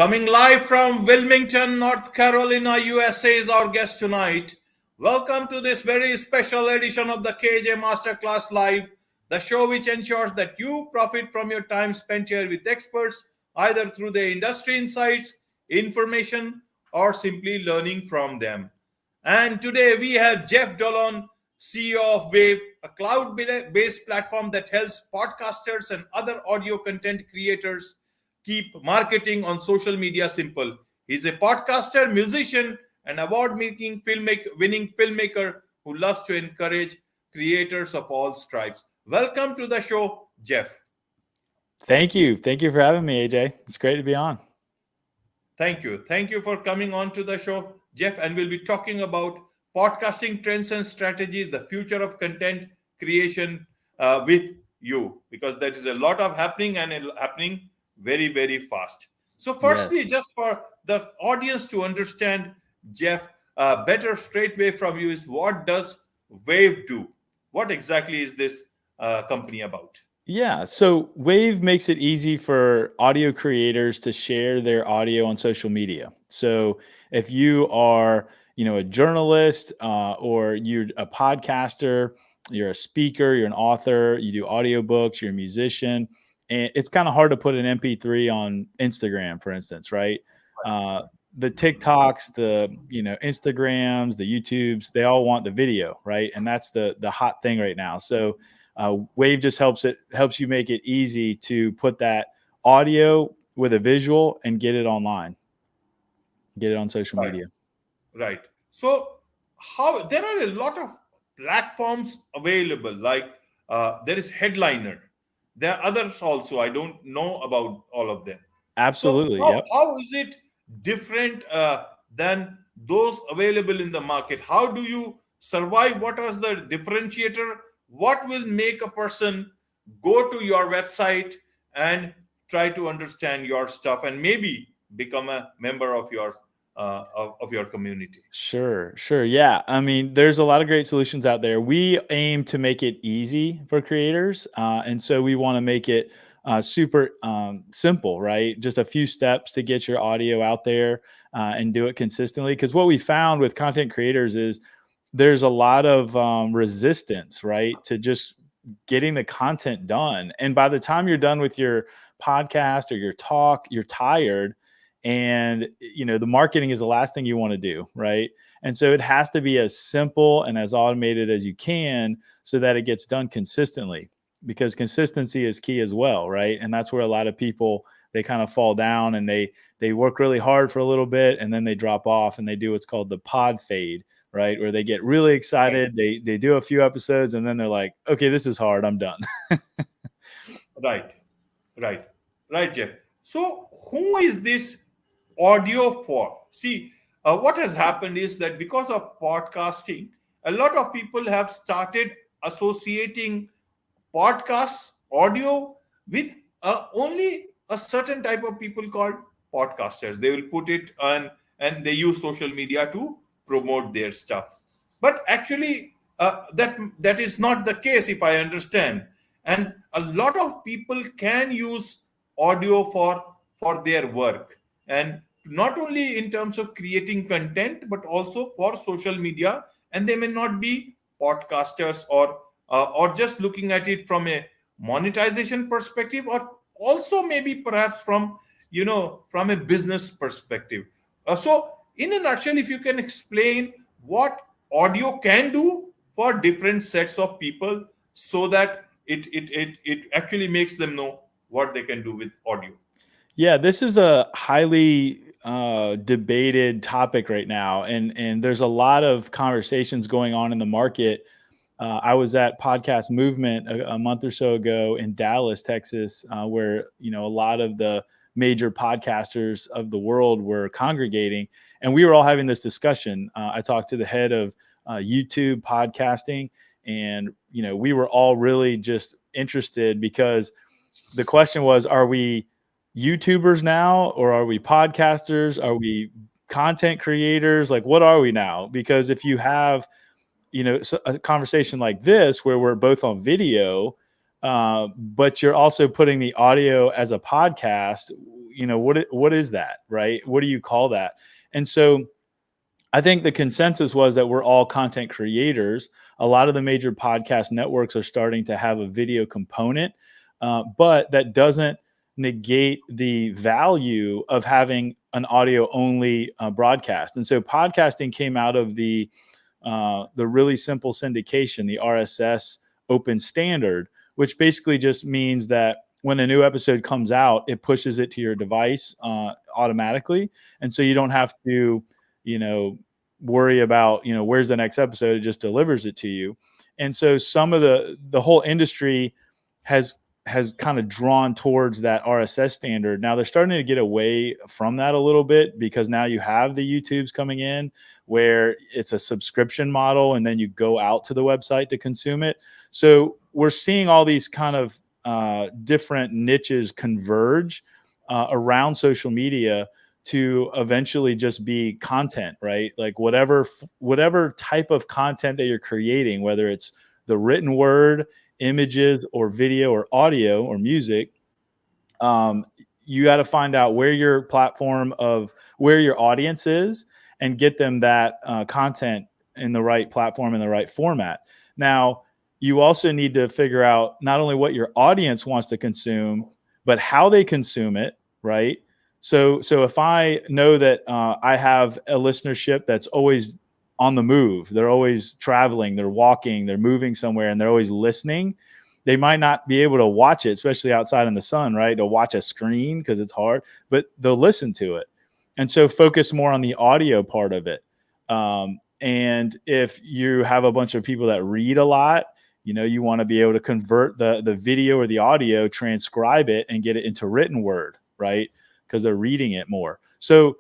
Coming live from Wilmington, North Carolina, USA is our guest tonight. Welcome to this very special edition of the KJ Masterclass Live, the show which ensures that you profit from your time spent here with experts, either through their industry insights, information, or simply learning from them. And today we have Jeff Dolan, CEO of Wavve, a cloud-based platform that helps podcasters and other audio content creators keep marketing on social media simple. He's a podcaster, musician, and award-winning filmmaker who loves to encourage creators of all stripes. Welcome to the show, Jeff. Thank you. Thank you for having me, AJ. It's great to be on. Thank you. Thank you for coming on to the show, Jeff. And we'll be talking about podcasting trends and strategies, the future of content creation with you, because there is a lot of happening and happening very, very fast. So firstly, Yes. just for the audience to understand, Jeff, better straightway from you is, what does Wavve do? What exactly is this company about? Yeah. So Wavve makes it easy for audio creators to share their audio on social media. So if you are, a journalist or you're a podcaster, you're a speaker, you're an author, you do audiobooks, you're a musician, and it's kind of hard to put an MP3 on Instagram, for instance, right? The TikToks, the Instagrams, the YouTubes, they all want the video, right? And that's the hot thing right now. So Wavve just helps you make it easy to put that audio with a visual and get it online, get it on social media. Right. So how there are a lot of platforms available. Like there is Headliner. There are others also. I don't know about all of them. Absolutely. So Yep. how is it different than those available in the market? How do you survive? What is the differentiator? What will make a person go to your website and try to understand your stuff and maybe become a member of your community? Sure. Yeah. I mean, there's a lot of great solutions out there. We aim to make it easy for creators. And so we want to make it super simple, right? Just a few steps to get your audio out there and do it consistently. Because what we found with content creators is there's a lot of resistance, right, to just getting the content done. And by the time you're done with your podcast or your talk, you're tired. And, the marketing is the last thing you want to do, right? And so it has to be as simple and as automated as you can so that it gets done consistently, because consistency is key as well, right? And that's where a lot of people, they kind of fall down and they work really hard for a little bit and then they drop off and they do what's called the pod fade, right? Where they get really excited, they do a few episodes and then they're like, okay, this is hard, I'm done. Right, Jeff. So who is this audio for? See, what has happened is that because of podcasting, a lot of people have started associating podcasts, audio, with only a certain type of people called podcasters. They will put it on and they use social media to promote their stuff. But actually, that is not the case, if I understand. And a lot of people can use audio for their work, and not only in terms of creating content but also for social media. And they may not be podcasters or just looking at it from a monetization perspective, or also maybe perhaps from a business perspective. So in a nutshell, if you can explain what audio can do for different sets of people, so that it actually makes them know what they can do with audio. Yeah, this is a highly debated topic right now, and there's a lot of conversations going on in the market. I was at Podcast Movement a month or so ago in Dallas, Texas, where a lot of the major podcasters of the world were congregating, and we were all having this discussion. I talked to the head of YouTube podcasting, and we were all really just interested because the question was, are we YouTubers now, or are we podcasters? Are we content creators? Like, what are we now? Because if you have, a conversation like this where we're both on video, but you're also putting the audio as a podcast, what is that, right? What do you call that? And so I think the consensus was that we're all content creators. A lot of the major podcast networks are starting to have a video component, but that doesn't negate the value of having an audio only broadcast. And so podcasting came out of the really simple syndication, the RSS open standard, which basically just means that when a new episode comes out, it pushes it to your device automatically. And so you don't have to, worry about, where's the next episode. It just delivers it to you. And so some of the whole industry has kind of drawn towards that RSS standard. Now they're starting to get away from that a little bit, because now you have the YouTubes coming in where it's a subscription model and then you go out to the website to consume it. So we're seeing all these kind of different niches converge around social media to eventually just be content, right? Like whatever type of content that you're creating, whether it's the written word, images, or video, or audio, or music, you got to find out where your audience is and get them that content in the right platform, in the right format. Now, you also need to figure out not only what your audience wants to consume, but how they consume it, right? So if I know that I have a listenership that's always on the move, they're always traveling, they're walking, they're moving somewhere, and they're always listening, they might not be able to watch it, especially outside in the sun, right? To watch a screen because it's hard, but they'll listen to it. And so focus more on the audio part of it. And if you have a bunch of people that read a lot, you want to be able to convert the video or the audio, transcribe it, and get it into written word, right? Because they're reading it more. So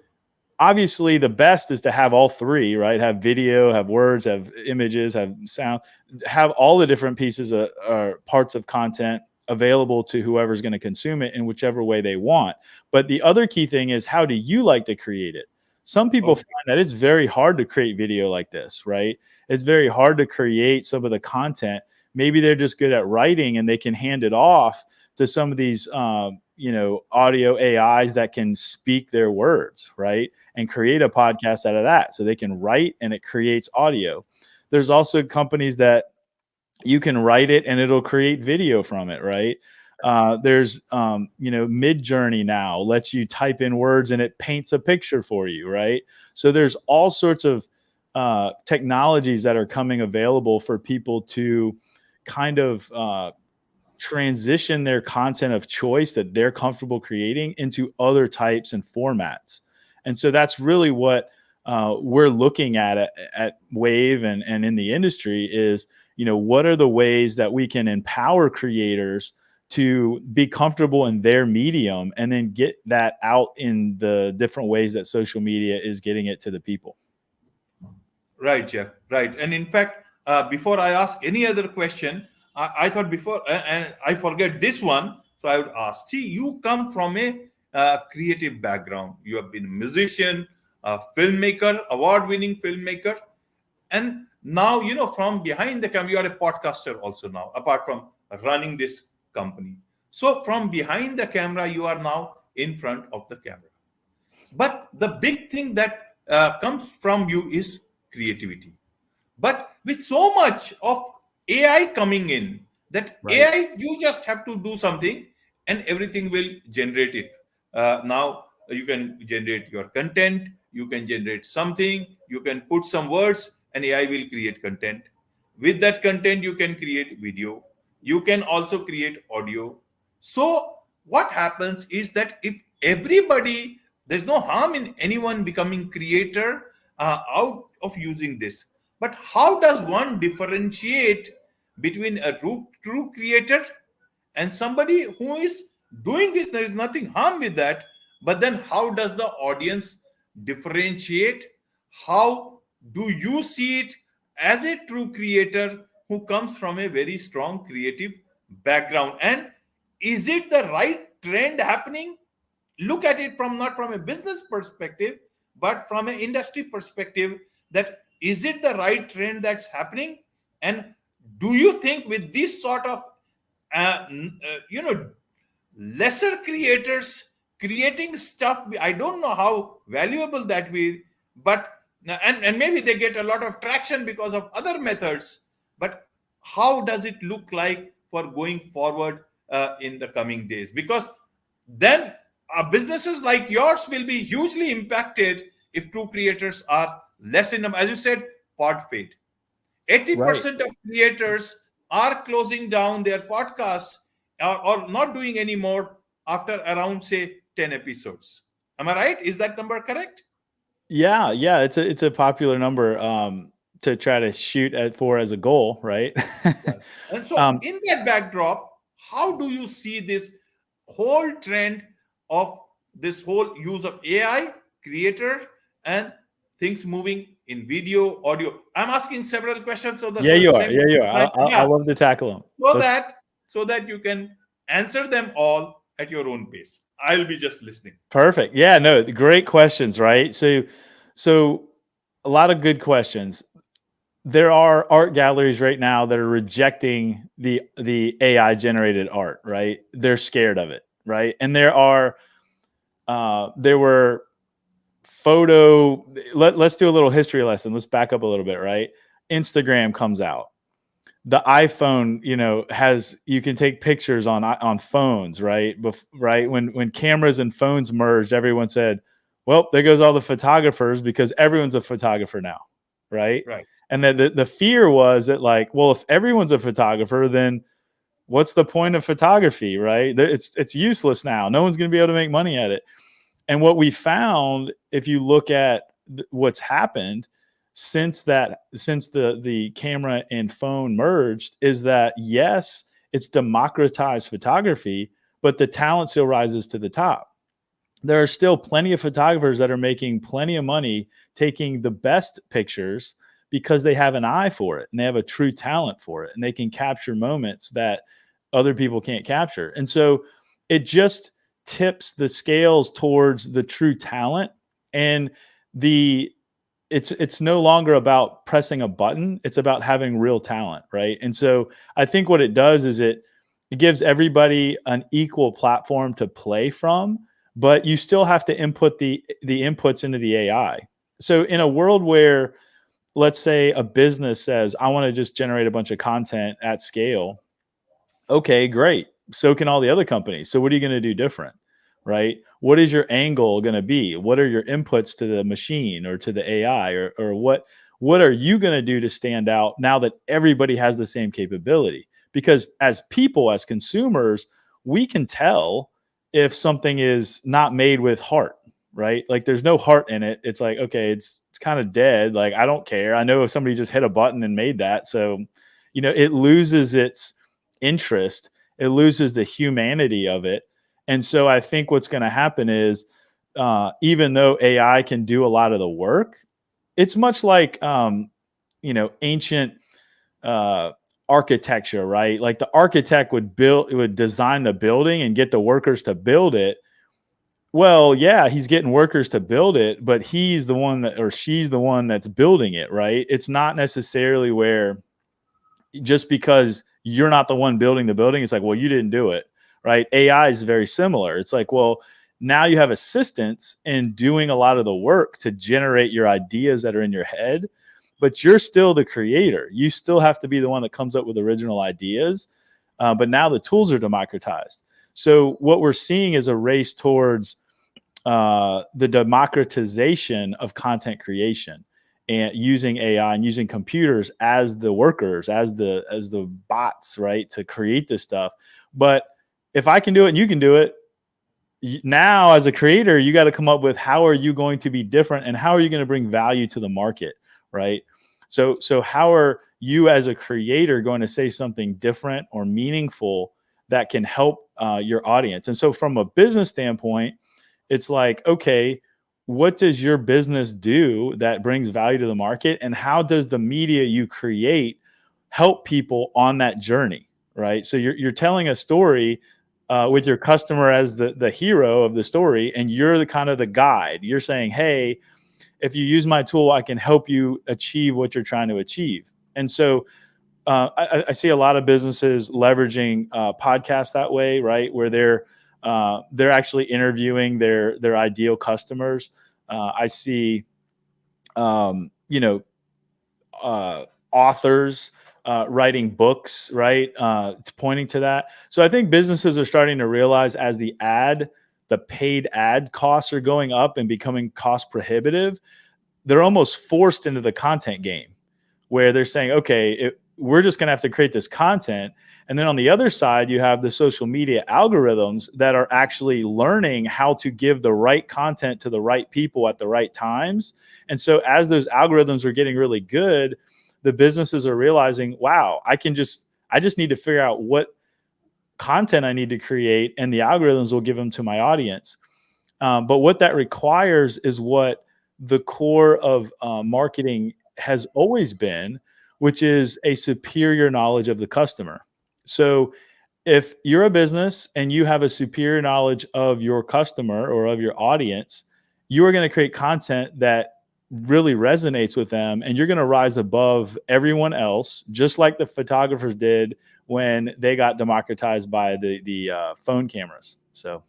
obviously the best is to have all three, right? Have video, have words, have images, have sound, have all the different pieces or parts of content available to whoever's going to consume it in whichever way they want. But the other key thing is, how do you like to create it? Some people find that it's very hard to create video like this, right? It's very hard to create some of the content. Maybe they're just good at writing and they can hand it off to some of these, audio AIs that can speak their words, right? And create a podcast out of that. So they can write and it creates audio. There's also companies that you can write it and it'll create video from it, right? There's, Mid-Journey now lets you type in words and it paints a picture for you, right? So there's all sorts of technologies that are coming available for people to kind of transition their content of choice that they're comfortable creating into other types and formats. And so that's really what we're looking at Wavve and in the industry is, what are the ways that we can empower creators to be comfortable in their medium and then get that out in the different ways that social media is getting it to the people. Right, Jeff. Right. And in fact, before I ask any other question, I thought before, and I forget this one, so I would ask. See, you come from a creative background. You have been a musician, a filmmaker, award-winning filmmaker, and now from behind the camera, you are a podcaster also now. Apart from running this company, so from behind the camera, you are now in front of the camera. But the big thing that comes from you is creativity. But with so much of AI coming in, that Right. AI, you just have to do something and everything will generate it. Now you can generate your content, you can generate something, you can put some words and AI will create content. With that content, you can create video. You can also create audio. So what happens is that if everybody, there's no harm in anyone becoming creator out of using this. But how does one differentiate between a true creator and somebody who is doing this? There is nothing harm with that. But then how does the audience differentiate? How do you see it as a true creator who comes from a very strong creative background? And is it the right trend happening? Look at it from not from a business perspective, but from an industry perspective, that is it the right trend that's happening? And do you think with this sort of lesser creators creating stuff. I don't know how valuable that will, but and maybe they get a lot of traction because of other methods. But how does it look like for going forward in the coming days? Because then businesses like yours will be hugely impacted if true creators are less in number. As you said, pod fade. Right. 80% of creators are closing down their podcasts, or not doing anymore after around, say, 10 episodes. Am I right? Is that number correct? Yeah, yeah, it's a popular number to try to shoot at for as a goal, right? Yeah. And so, um, in that backdrop, how do you see this whole trend of this whole use of AI, creator, and things moving in video, audio? I'm asking several questions, so the yeah, you are. frame, Yeah, you are. I yeah, love to tackle them. so Let's that you can answer them all at your own pace. I'll be just listening. Perfect. Yeah, no, great questions, right? So a lot of good questions. There are art galleries right now that are rejecting the AI generated art, right? They're scared of it, right? And there were let's do a little history lesson. Let's back up a little bit, right? Instagram comes out. The iPhone, has, you can take pictures on phones, right? Right when cameras and phones merged, everyone said, "Well, there goes all the photographers because everyone's a photographer now," right? Right. And that the fear was that, like, well, if everyone's a photographer, then what's the point of photography, right? It's useless now. No one's going to be able to make money at it. And what we found, if you look at what's happened since the camera and phone merged, is that yes, it's democratized photography, but the talent still rises to the top. There are still plenty of photographers that are making plenty of money taking the best pictures because they have an eye for it and they have a true talent for it and they can capture moments that other people can't capture. And so it just tips the scales towards the true talent, and it's no longer about pressing a button, it's about having real talent, right? And so I think what it does is it gives everybody an equal platform to play from, but you still have to input the inputs into the AI. So in a world where, let's say, a business says, I want to just generate a bunch of content at scale, okay, great. So can all the other companies. So what are you going to do different, right? What is your angle going to be? What are your inputs to the machine or to the AI, or what are you going to do to stand out now that everybody has the same capability? Because as people, as consumers, we can tell if something is not made with heart, right? Like there's no heart in it. It's like, okay, it's kind of dead. Like, I don't care. I know if somebody just hit a button and made that. So, it loses its interest, it loses the humanity of it. And so I think what's going to happen is, even though AI can do a lot of the work, it's much like ancient architecture, right? Like the architect would design the building and get the workers to build it. Well, yeah, he's getting workers to build it, but he's the one that, or she's the one that's building it, right? It's not necessarily where just because you're not the one building the building, it's like, well, you didn't do it, right? AI is very similar. It's like, well, now you have assistants in doing a lot of the work to generate your ideas that are in your head, but you're still the creator. You still have to be the one that comes up with original ideas. But now the tools are democratized. So what we're seeing is a race towards the democratization of content creation, and using AI and using computers as the workers, as the bots, right, to create this stuff. But if I can do it and you can do it, now as a creator, you got to come up with how are you going to be different and how are you going to bring value to the market, right? So how are you as a creator going to say something different or meaningful that can help your audience? And so from a business standpoint, it's like, okay, what does your business do that brings value to the market? And how does the media you create help people on that journey, right? So you're telling a story with your customer as the hero of the story, and you're the kind of the guide. You're saying, hey, if you use my tool, I can help you achieve what you're trying to achieve. And so I see a lot of businesses leveraging podcasts that way, right? Where they're they're actually interviewing their ideal customers. I see, you know, authors writing books, right? Pointing to that. So I think businesses are starting to realize as the paid ad costs are going up and becoming cost prohibitive, they're almost forced into the content game where they're saying, okay, we're just going to have to create this content. And then on the other side, you have the social media algorithms that are actually learning how to give the right content to the right people at the right times. And so as those algorithms are getting really good, the businesses are realizing, wow, I just need to figure out what content I need to create, and the algorithms will give them to my audience. But what that requires is what the core of marketing has always been, which is a superior knowledge of the customer. So if you're a business and you have a superior knowledge of your customer or of your audience, you are going to create content that really resonates with them, and you're going to rise above everyone else, just like the photographers did when they got democratized by the phone cameras. So,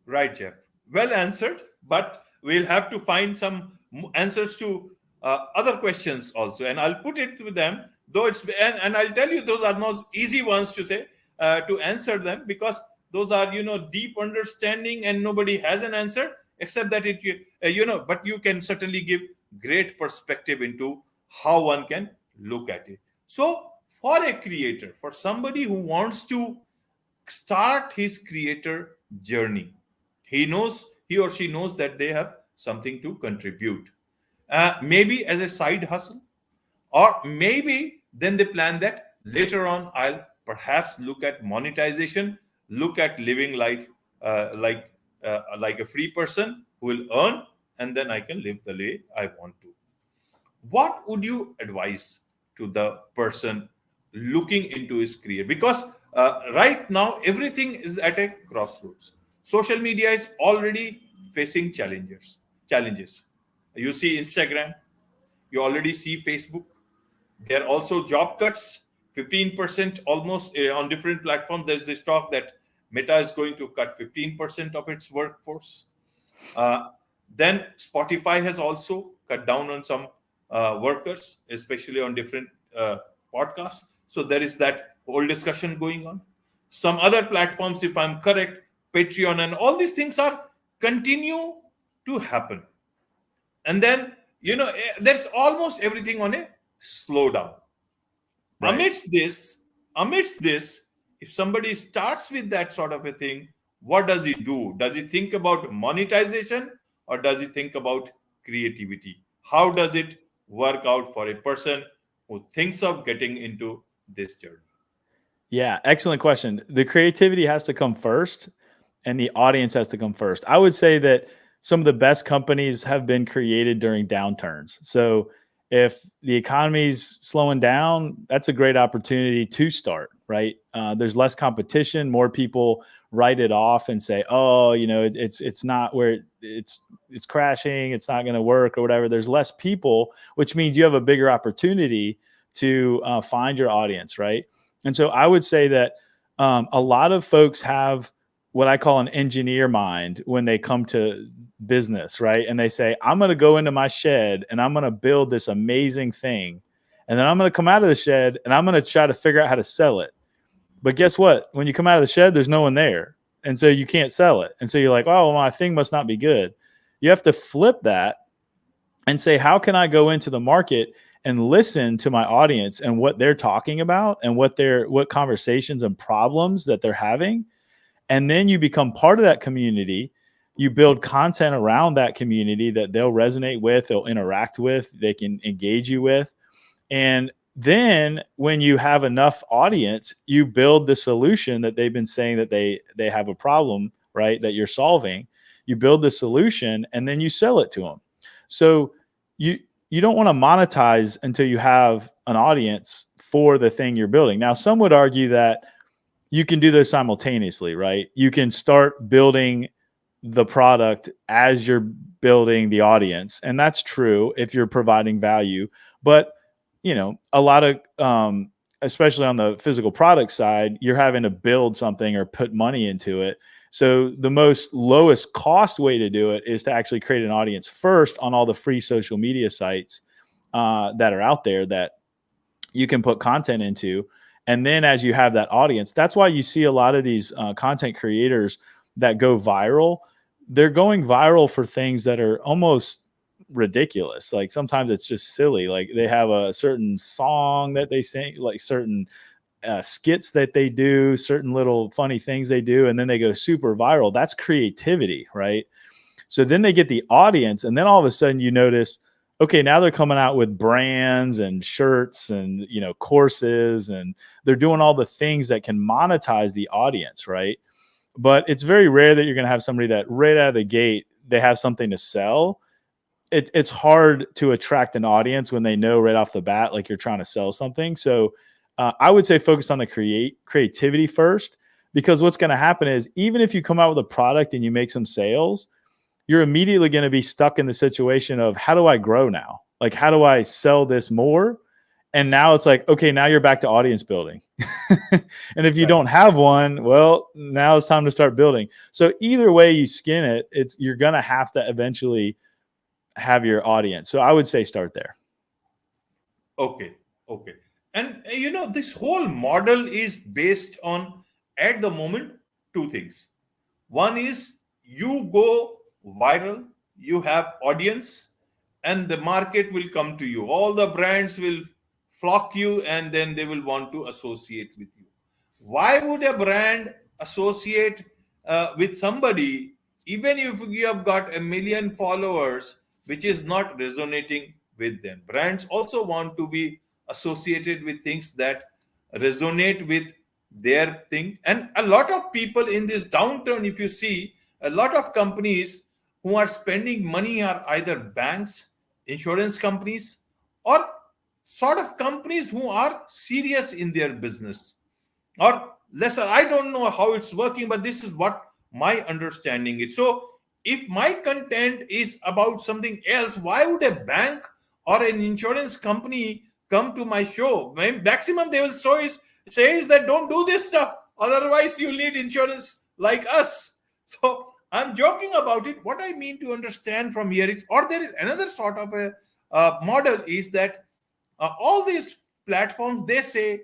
Right, Jeff. Well answered, but we'll have to find some answers to other questions also, and I'll put it to them. Though and I'll tell you those are not easy ones to say to answer them, because those are deep understanding, and nobody has an answer except that But you can certainly give great perspective into how one can look at it. So, for a creator, for somebody who wants to start his creator journey, he or she knows that they have something to contribute, maybe as a side hustle, or maybe then they plan that later on I'll perhaps look at monetization, look at living life like a free person who will earn, and then I can live the way I want to. What would you advise to the person looking into his career? Because right now everything is at a crossroads. Social media is already facing challenges. You see Instagram, you already see Facebook. There are also job cuts, 15% almost on different platforms. There's this talk that Meta is going to cut 15% of its workforce. Uh, then Spotify has also cut down on some workers, especially on different podcasts. So there is that whole discussion going on. Some other platforms, if I'm correct, Patreon and all these things are continue to happen. And then, there's almost everything on a slowdown. right. Amidst this, if somebody starts with that sort of a thing, what does he do? Does he think about monetization, or does he think about creativity? How does it work out for a person who thinks of getting into this journey? Yeah, excellent question. The creativity has to come first, and the audience has to come first. I would say that some of the best companies have been created during downturns. So if the economy's slowing down, that's a great opportunity to start, right? There's less competition, more people write it off and say, oh, it's not where it's crashing, it's not going to work or whatever. There's less people, which means you have a bigger opportunity to find your audience, right? And so I would say that a lot of folks have what I call an engineer mind when they come to business, right? And they say, I'm going to go into my shed and I'm going to build this amazing thing. And then I'm going to come out of the shed and I'm going to try to figure out how to sell it. But guess what? When you come out of the shed, there's no one there. And so you can't sell it. And so you're like, oh, well, my thing must not be good. You have to flip that and say, how can I go into the market and listen to my audience and what they're talking about and what conversations and problems that they're having? And then you become part of that community. You build content around that community that they'll resonate with, they'll interact with, they can engage you with. And then when you have enough audience, you build the solution that they've been saying that they have a problem, right, that you're solving. You build the solution and then you sell it to them. So you don't want to monetize until you have an audience for the thing you're building. Now, some would argue that you can do this simultaneously, right? You can start building the product as you're building the audience. And that's true if you're providing value. But, a lot of, especially on the physical product side, you're having to build something or put money into it. So the most lowest cost way to do it is to actually create an audience first on all the free social media sites that are out there that you can put content into. And then as you have that audience, that's why you see a lot of these content creators that go viral. They're going viral for things that are almost ridiculous. Like sometimes it's just silly. Like they have a certain song that they sing, like certain skits that they do, certain little funny things they do, and then they go super viral. That's creativity, right? So then they get the audience, and then all of a sudden you notice, okay, now they're coming out with brands and shirts and, you know, courses, and they're doing all the things that can monetize the audience, right? But it's very rare that you're going to have somebody that right out of the gate, they have something to sell. It's hard to attract an audience when they know right off the bat, like you're trying to sell something. So I would say focus on the creativity first, because what's going to happen is even if you come out with a product and you make some sales, you're immediately going to be stuck in the situation of how do I grow now? Like, how do I sell this more? And now it's like, okay, now you're back to audience building. And if you don't have one, well, now it's time to start building. So either way you skin it, you're going to have to eventually have your audience. So I would say start there. Okay. Okay. And this whole model is based on, at the moment, two things. One is you go viral, you have audience, and the market will come to you. All the brands will flock you, and then they will want to associate with you. Why would a brand associate with somebody even if you have got 1 million followers, which is not resonating with them? Brands also want to be associated with things that resonate with their thing. And a lot of people in this downturn, if you see, a lot of companies who are spending money are either banks, insurance companies, or sort of companies who are serious in their business, or lesser. I don't know how it's working, but this is what my understanding is. So if my content is about something else, why would a bank or an insurance company come to my show? Maximum they will say is that don't do this stuff, otherwise you need insurance like us. So I'm joking about it. What I mean to understand from here is, or there is another sort of a model, is that all these platforms, they say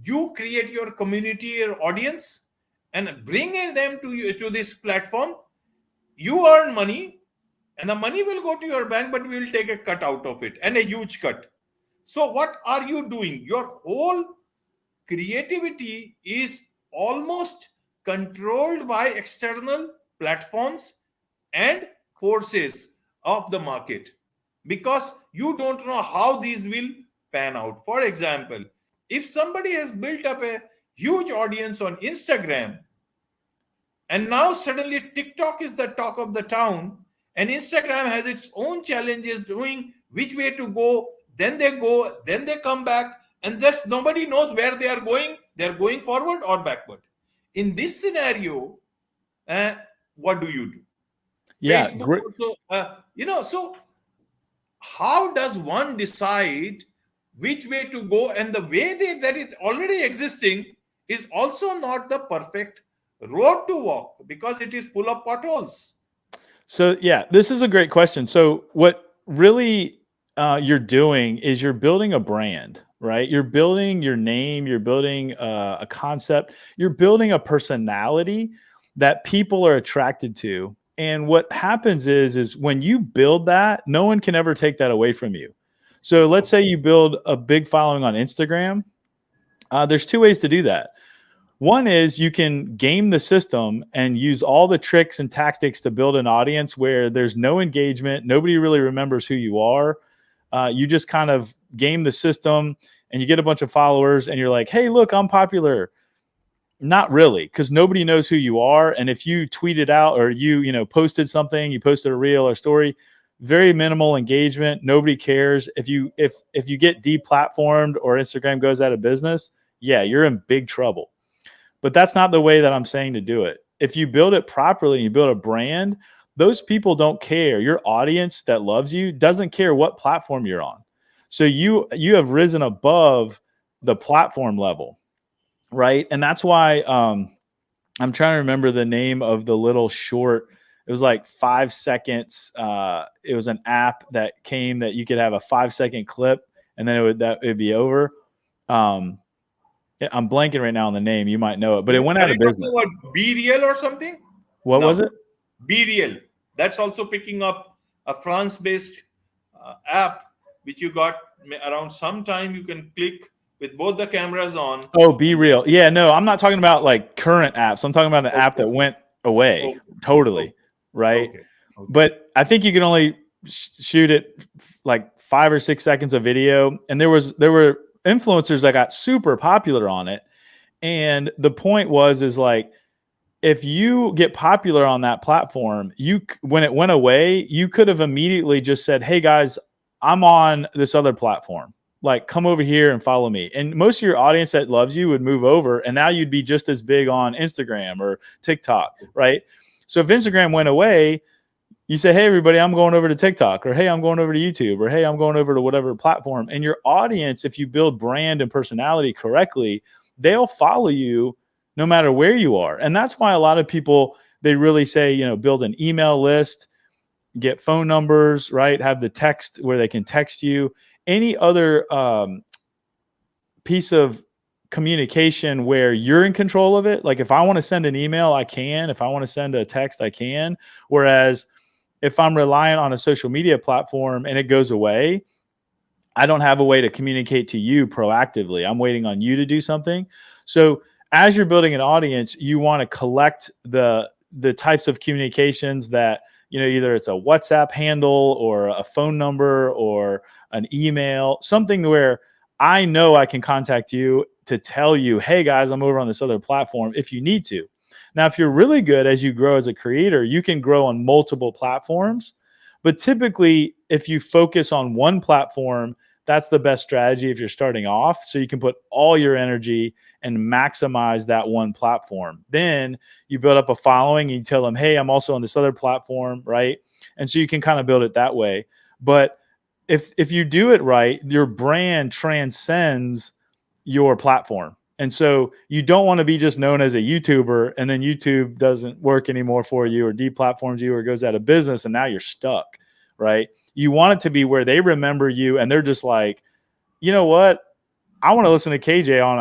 you create your community or audience and bring them to you to this platform. You earn money, and the money will go to your bank, but we will take a cut out of it, and a huge cut. So what are you doing? Your whole creativity is almost controlled by external platforms and forces of the market, because you don't know how these will pan out. For example, if somebody has built up a huge audience on Instagram, and now suddenly TikTok is the talk of the town, and Instagram has its own challenges doing which way to go, then they come back, and thus nobody knows where they are going. They're going forward or backward. In this scenario, what do you do? Yeah, Facebook great. also, so how does one decide which way to go? And the way that is already existing is also not the perfect road to walk, because it is full of potholes. So yeah, this is a great question. So what really you're doing is you're building a brand, right? You're building your name, you're building a concept, you're building a personality that people are attracted to. And what happens is when you build that, no one can ever take that away from you. So let's say you build a big following on Instagram. There's two ways to do that. One is you can game the system and use all the tricks and tactics to build an audience where there's no engagement. Nobody really remembers who you are. You just kind of game the system and you get a bunch of followers and you're like, hey, look, I'm popular. Not really, because nobody knows who you are. And if you tweeted out or you posted something, you posted a reel or story, very minimal engagement. Nobody cares. If you get deplatformed or Instagram goes out of business, yeah, you're in big trouble. But that's not the way that I'm saying to do it. If you build it properly and you build a brand, those people don't care. Your audience that loves you doesn't care what platform you're on. So you have risen above the platform level, right? And that's why I'm trying to remember the name of the little short. It was like 5 seconds. It was an app that came that you could have a 5 second clip, and then it'd be over. I'm blanking right now on the name. You might know it, but it went Are out you of talking business. about Be Real or something? What was No, it? Be Real. That's also picking up a France-based app which you got around some time. You can click with both the cameras on, Oh, Be and then Real. Yeah, no, I'm not talking about like current apps. I'm talking about an app okay, that went away okay, totally, okay, right? okay, okay. But I think you can only shoot it like 5 or 6 seconds of video, and there were influencers that got super popular on it. And the point is like, if you get popular on that platform, when it went away, you could have immediately just said, "Hey guys, I'm on this other platform. Like, come over here and follow me." And most of your audience that loves you would move over, and now you'd be just as big on Instagram or TikTok, right? So if Instagram went away, you say, "Hey everybody, I'm going over to TikTok," or "Hey, I'm going over to YouTube," or "Hey, I'm going over to whatever platform." And your audience, if you build brand and personality correctly, they'll follow you no matter where you are. And that's why a lot of people, they really say, build an email list, get phone numbers, right? Have the text where they can text you. Any other piece of communication where you're in control of it. Like if I want to send an email, I can. If I want to send a text, I can. Whereas if I'm reliant on a social media platform and it goes away, I don't have a way to communicate to you proactively. I'm waiting on you to do something. So as you're building an audience, you want to collect the types of communications that, either it's a WhatsApp handle or a phone number or an email, something where I know I can contact you to tell you, "Hey guys, I'm over on this other platform," if you need to. Now, if you're really good as you grow as a creator, you can grow on multiple platforms. But typically, if you focus on one platform, that's the best strategy if you're starting off. So you can put all your energy and maximize that one platform. Then you build up a following and you tell them, "Hey, I'm also on this other platform," right? And so you can kind of build it that way. But if you do it right, your brand transcends your platform. And so you don't want to be just known as a YouTuber and then YouTube doesn't work anymore for you or deplatforms you or goes out of business and now you're stuck, right? You want it to be where they remember you and they're just like, "You know what? I want to listen to KJ on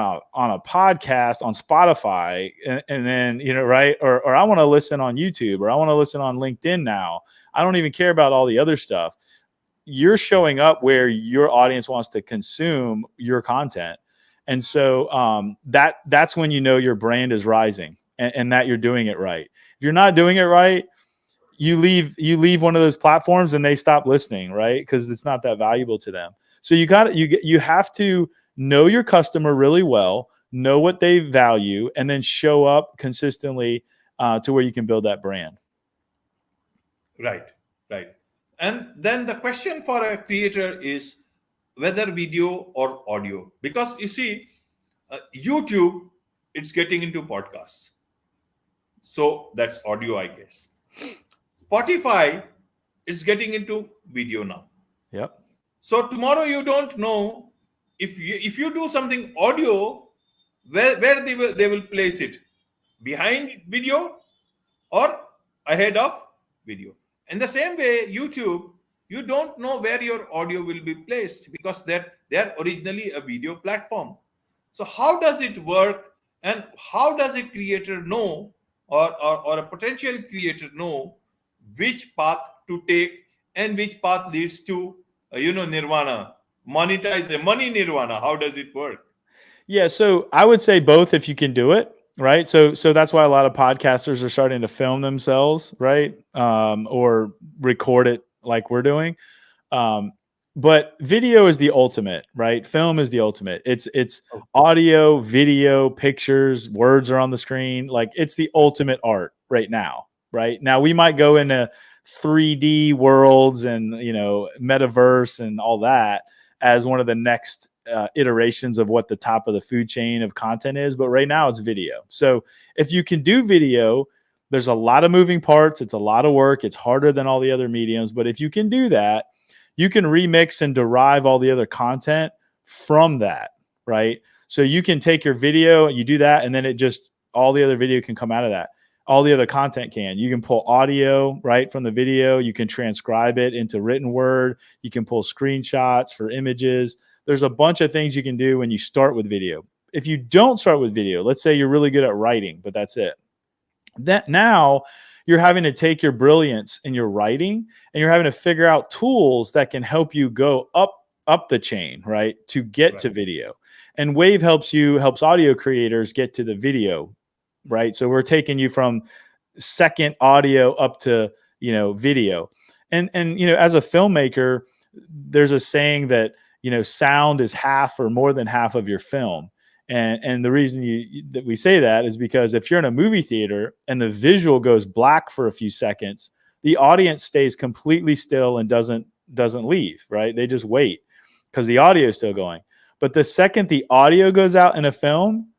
a podcast on Spotify and then, right? Or I want to listen on YouTube or I want to listen on LinkedIn now. I don't even care about all the other stuff." You're showing up where your audience wants to consume your content. And so that's when your brand is rising and that you're doing it right. If you're not doing it right, you leave one of those platforms and they stop listening, right? Because it's not that valuable to them. So you have to know your customer really well, know what they value, and then show up consistently to where you can build that brand. Right, right. And then the question for a creator is whether video or audio, because you see, YouTube, it's getting into podcasts, so that's audio, I guess. Spotify is getting into video now. Yep. So tomorrow you don't know if you do something audio, where they will place it, behind video or ahead of video. In the same way, YouTube, you don't know where your audio will be placed because they're originally a video platform. So how does it work, and how does a creator know, or a potential creator know which path to take and which path leads to nirvana, monetize the money nirvana? How does it work? Yeah, so I would say both if you can do it, right? So that's why a lot of podcasters are starting to film themselves, right? Or record it like we're doing. Um, but video is the ultimate, right? Film is the ultimate. It's Okay. audio, video, pictures, words are on the screen. Like it's the ultimate art right now, right? Now we might go into 3D worlds and metaverse and all that as one of the next iterations of what the top of the food chain of content is. But right now it's video. So if you can do video, there's a lot of moving parts. It's a lot of work. It's harder than all the other mediums. But if you can do that, you can remix and derive all the other content from that, right? So you can take your video, you do that, and then it just all the other video can come out of that. All the other content can. You can pull audio right from the video. You can transcribe it into written word. You can pull screenshots for images. There's a bunch of things you can do when you start with video. If you don't start with video, let's say you're really good at writing, but that's it. That now you're having to take your brilliance in your writing and you're having to figure out tools that can help you go up the chain, right, to get to video. And Wavve helps audio creators get to the video, right? So we're taking you from second audio up to, video. And as a filmmaker, there's a saying that, sound is half or more than half of your film. And the reason that we say that is because if you're in a movie theater and the visual goes black for a few seconds, the audience stays completely still and doesn't leave, right? They just wait because the audio is still going. But the second the audio goes out in a film,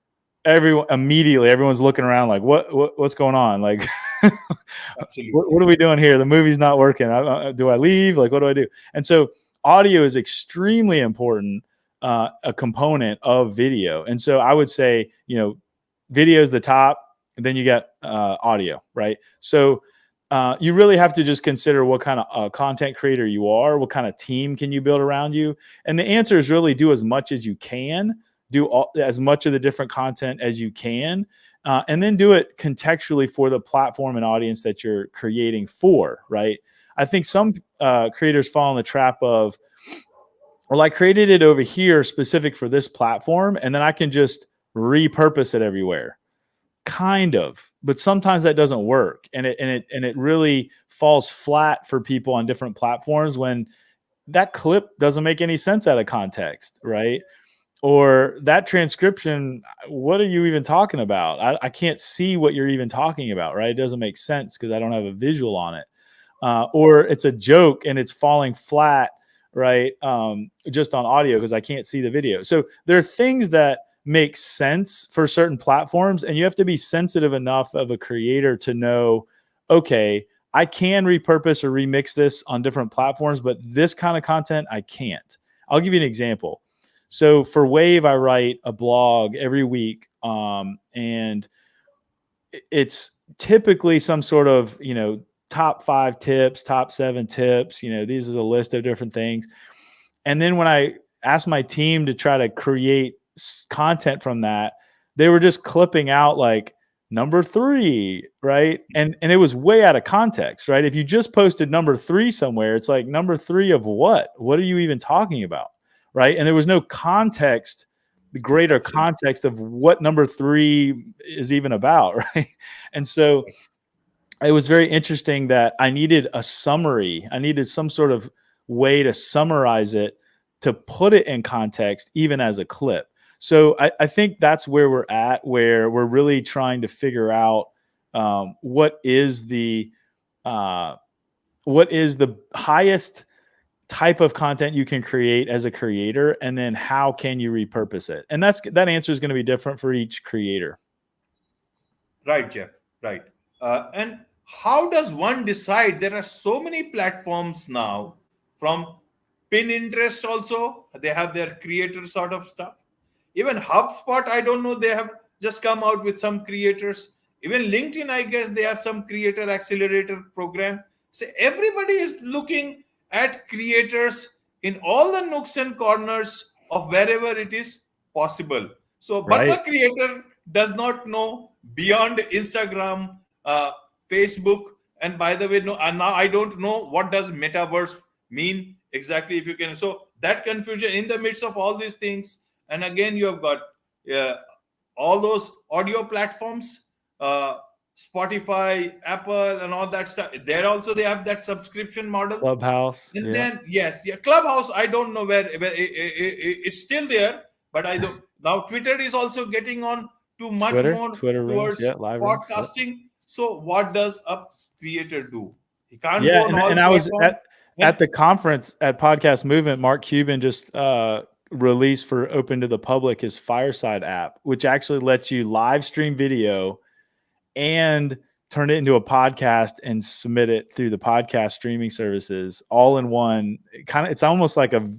everyone's looking around like, what's going on? Like, what are we doing here? The movie's not working. Do I leave? Like, what do I do? And so audio is extremely important, a component of video. And so I would say, video is the top, and then you got audio, right? So you really have to just consider what kind of content creator you are, what kind of team can you build around you. And the answer is really do as much as you can, as much of the different content as you can, and then do it contextually for the platform and audience that you're creating for, right? I think some creators fall in the trap of, well, I created it over here specific for this platform, and then I can just repurpose it everywhere. Kind of, but sometimes that doesn't work, and it really falls flat for people on different platforms when that clip doesn't make any sense out of context, right? Or that transcription, what are you even talking about? I can't see what you're even talking about, right? It doesn't make sense because I don't have a visual on it. Or it's a joke and it's falling flat, right? Just on audio because I can't see the video. So there are things that make sense for certain platforms, and you have to be sensitive enough of a creator to know, okay, I can repurpose or remix this on different platforms, but this kind of content I can't. I'll give you an example. So for Wavve, I write a blog every week, and it's typically some sort of, top 5 tips, top 7 tips. These is a list of different things. And then when I asked my team to try to create content from that, they were just clipping out like number 3, right? And it was way out of context, right? If you just posted number 3 somewhere, it's like number 3 of what? What are you even talking about? Right? And there was no context, the greater context of what number 3 is even about, right? And so it was very interesting that I needed a summary. I needed some sort of way to summarize it, to put it in context, even as a clip. So I think that's where we're at, where we're really trying to figure out what is the highest type of content you can create as a creator, and then how can you repurpose it? And that answer is going to be different for each creator. Right, Jeff. Right. And how does one decide? There are so many platforms now, from Pinterest also, they have their creator sort of stuff. Even HubSpot, I don't know, they have just come out with some creators. Even LinkedIn, I guess they have some creator accelerator program. So everybody is looking at creators in all the nooks and corners of wherever it is possible. So, but the creator does not know beyond Instagram, Facebook, and by the way, no, and now I don't know what does metaverse mean exactly. If you can, so that confusion in the midst of all these things, and again, you have got all those audio platforms. Spotify, Apple, and all that stuff. There also they have that subscription model. Clubhouse. And then Clubhouse. I don't know where it's still there, but I don't. Now Twitter is also getting on to much more towards podcasting. So what does a creator do? He can't go on all and I was at the conference at Podcast Movement. Mark Cuban just released for open to the public his Fireside app, which actually lets you live stream video and turn it into a podcast and submit it through the podcast streaming services all in one. It's almost like a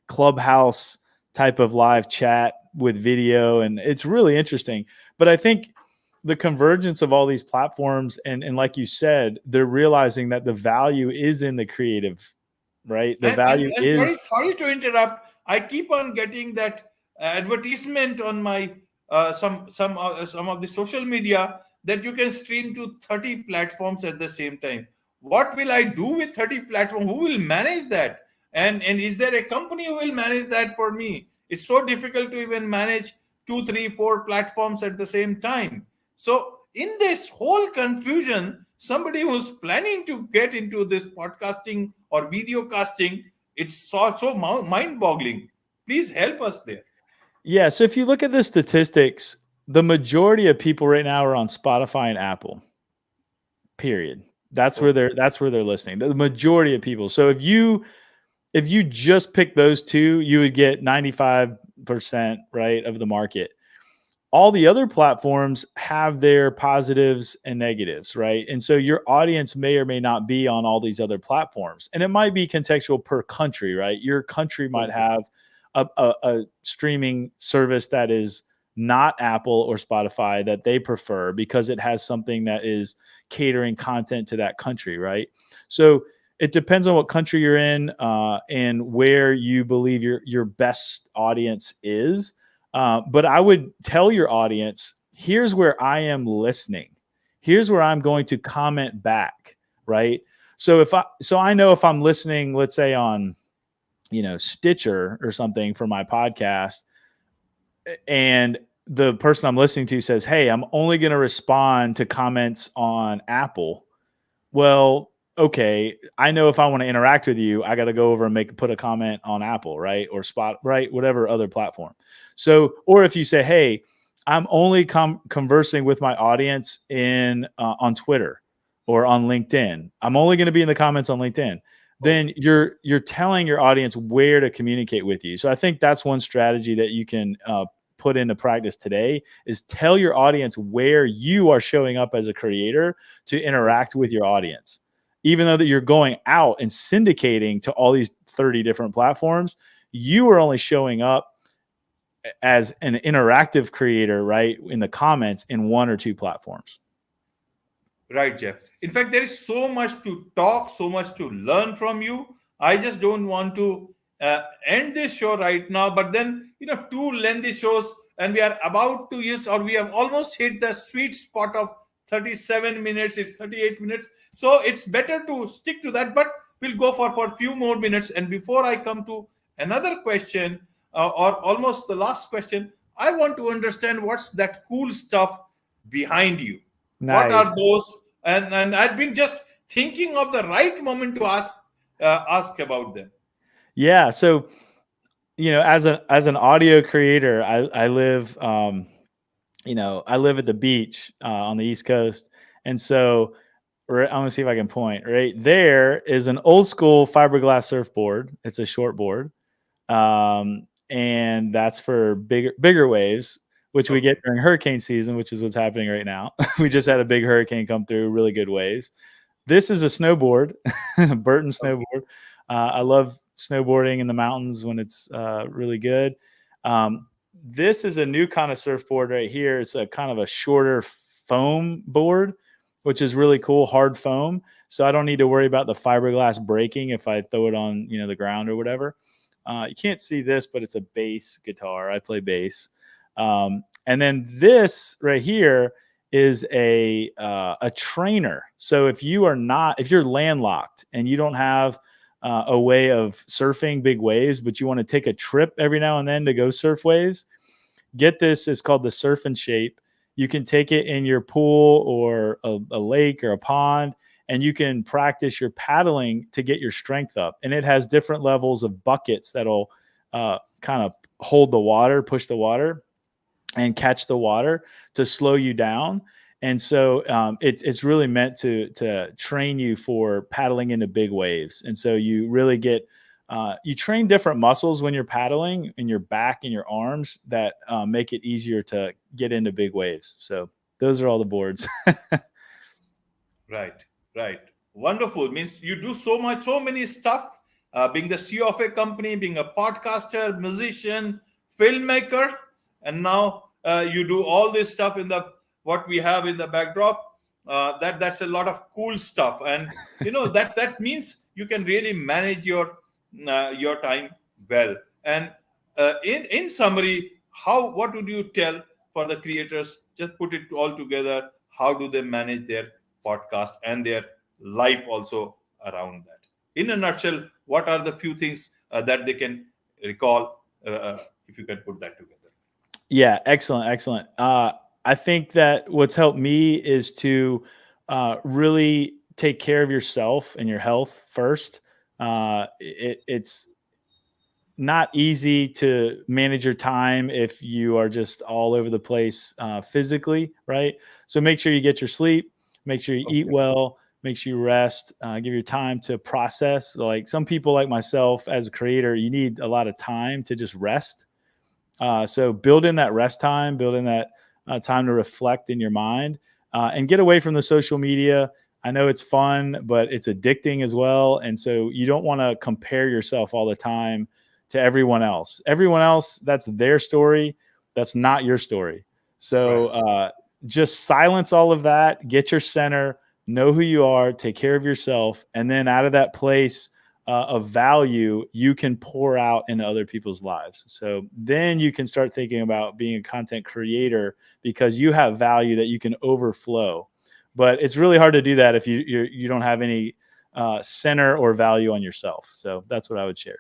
Clubhouse type of live chat with video, and it's really interesting. But I think the convergence of all these platforms, and like you said, they're realizing that the value is in the creative, right? The value And is sorry to interrupt. I keep on getting that advertisement on my some of the social media that you can stream to 30 platforms at the same time. What will I do with 30 platforms? Who will manage that? And is there a company who will manage that for me? It's so difficult to even manage two, three, four platforms at the same time. So in this whole confusion, somebody who's planning to get into this podcasting or video casting, it's so mind-boggling. Please help us there. Yeah. So if you look at the statistics, the majority of people right now are on Spotify and Apple. Period. That's where they're listening. The majority of people. So if you just pick those two, you would get 95%, right, of the market. All the other platforms have their positives and negatives, right? And so your audience may or may not be on all these other platforms. And it might be contextual per country, right? Your country might have a streaming service that is not Apple or Spotify that they prefer because it has something that is catering content to that country, right? So it depends on what country you're in and where you believe your best audience is. But I would tell your audience, here's where I am listening. Here's where I'm going to comment back, right? So I know if I'm listening, let's say on, Stitcher or something for my podcast, and the person I'm listening to says, hey, I'm only going to respond to comments on Apple. Well, okay, I know if I want to interact with you, I got to go over and put a comment on Apple, right? Or Spot, right? Whatever other platform. So, or if you say, hey, I'm only conversing with my audience on Twitter or on LinkedIn. I'm only going to be in the comments on LinkedIn. Then you're telling your audience where to communicate with you. So I think that's one strategy that you can put into practice today is tell your audience where you are showing up as a creator to interact with your audience. Even though that you're going out and syndicating to all these 30 different platforms, you are only showing up as an interactive creator, right, in the comments in one or two platforms. Right, Jeff. In fact, there is so much to talk, so much to learn from you. I just don't want to end this show right now, but then, two lengthy shows, and we are about to use, or we have almost hit the sweet spot of 37 minutes. It's 38 minutes. So it's better to stick to that, but we'll go for a few more minutes. And before I come to another question, or almost the last question, I want to understand what's that cool stuff behind you. Nice. What are those? And I've been just thinking of the right moment to ask about them. Yeah. So, as an audio creator, I live, I live at the beach on the East Coast, and so I'm gonna see if I can point. Right there is an old school fiberglass surfboard. It's a short board, and that's for bigger waves, which we get during hurricane season, which is what's happening right now. We just had a big hurricane come through, really good waves. This is a snowboard, Burton snowboard. I love snowboarding in the mountains when it's really good. This is a new kind of surfboard right here. It's a kind of a shorter foam board, which is really cool, hard foam. So I don't need to worry about the fiberglass breaking if I throw it on, the ground or whatever. You can't see this, but it's a bass guitar. I play bass. And then this right here is a trainer. So if you're landlocked and you don't have a way of surfing big waves, but you want to take a trip every now and then to go surf waves, get this. It's called the Surf and Shape. You can take it in your pool or a lake or a pond, and you can practice your paddling to get your strength up. And it has different levels of buckets that'll kind of hold the water, push the water, and catch the water to slow you down. And so it's really meant to train you for paddling into big waves. And so you really get you train different muscles when you're paddling in your back and your arms that make it easier to get into big waves. So those are all the boards. Right. Wonderful. Means you do so many stuff, being the CEO of a company, being a podcaster, musician, filmmaker, and now you do all this stuff in the what we have in the backdrop, that's a lot of cool stuff. And that means you can really manage your time well. And in summary, what would you tell for the creators? Just put it all together. How do they manage their podcast and their life also around that? In a nutshell, what are the few things that they can recall, if you can put that together? Yeah, excellent. I think that what's helped me is to really take care of yourself and your health first. It's not easy to manage your time if you are just all over the place physically, right? So make sure you get your sleep, make sure you eat Okay. well, make sure you rest, give your time to process. Like some people like myself as a creator, you need a lot of time to just rest. So build in that rest time, build in that time to reflect in your mind, and get away from the social media. I know it's fun, but it's addicting as well. And so you don't want to compare yourself all the time to everyone else. Everyone else, that's their story. That's not your story. So just silence all of that, get your center, know who you are, take care of yourself. And then out of that place of value, you can pour out into other people's lives. So then you can start thinking about being a content creator because you have value that you can overflow. But it's really hard to do that if you don't have any center or value on yourself. So that's what I would share.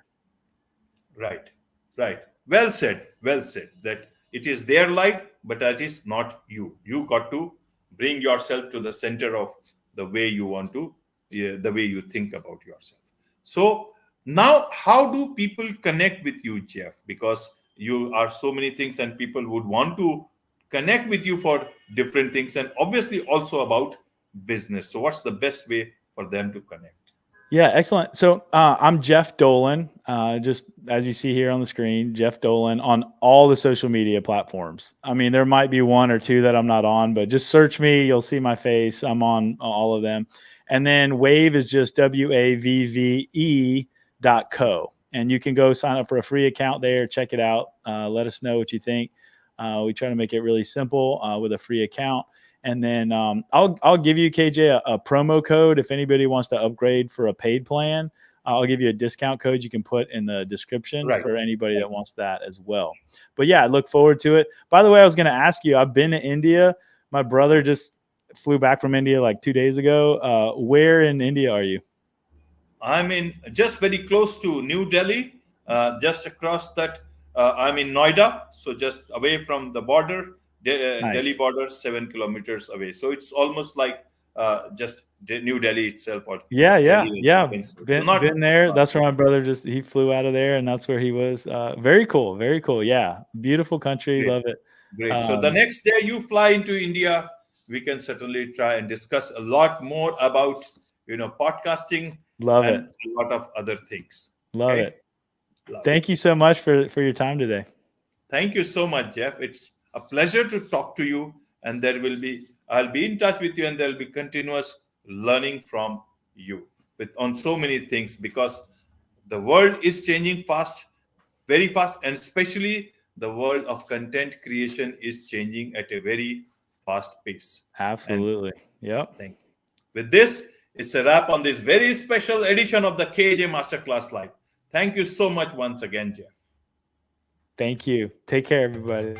Right, right. Well said. Well said. That it is their life, but that is not you. You got to bring yourself to the center of the way you want to, the way you think about yourself. So now, how do people connect with you, Jeff? Because you are so many things, and people would want to connect with you for different things, and obviously also about business. So, what's the best way for them to connect? Yeah, excellent. So I'm Jeff Dolan, just as you see here on the screen, Jeff Dolan on all the social media platforms. I mean, there might be one or two that I'm not on, but just search me. You'll see my face. I'm on all of them. And then Wavve is just WAVVE.co. And you can go sign up for a free account there. Check it out. Let us know what you think. We try to make it really simple with a free account. And then I'll give you, KJ, a promo code if anybody wants to upgrade for a paid plan. I'll give you a discount code you can put in the description for anybody that wants that as well. But yeah, I look forward to it. By the way, I was going to ask you, I've been to India. My brother just flew back from India like 2 days ago. Where in India are you? I'm in just very close to New Delhi, just across that. I'm in Noida, so just away from the border, Nice. Delhi border, 7 kilometers away. So it's almost like just New Delhi itself, or Yeah. Delhi. Been there. That's where my brother he flew out of there, and that's where he was. Very cool. Very cool. Yeah. Beautiful country. Great. Love it. Great. So the next day you fly into India, we can certainly try and discuss a lot more about podcasting Love and it. a lot of other things. Love Okay? it. Thank you so much for your time today. Thank you so much, Jeff. It's a pleasure to talk to you, and I'll be in touch with you, and there'll be continuous learning from you on so many things, because the world is changing fast, very fast, and especially the world of content creation is changing at a very fast pace. Absolutely. Yep. Thank you. With this, it's a wrap on this very special edition of the KJ Masterclass Live. Thank you so much once again, Jeff. Thank you. Take care, everybody.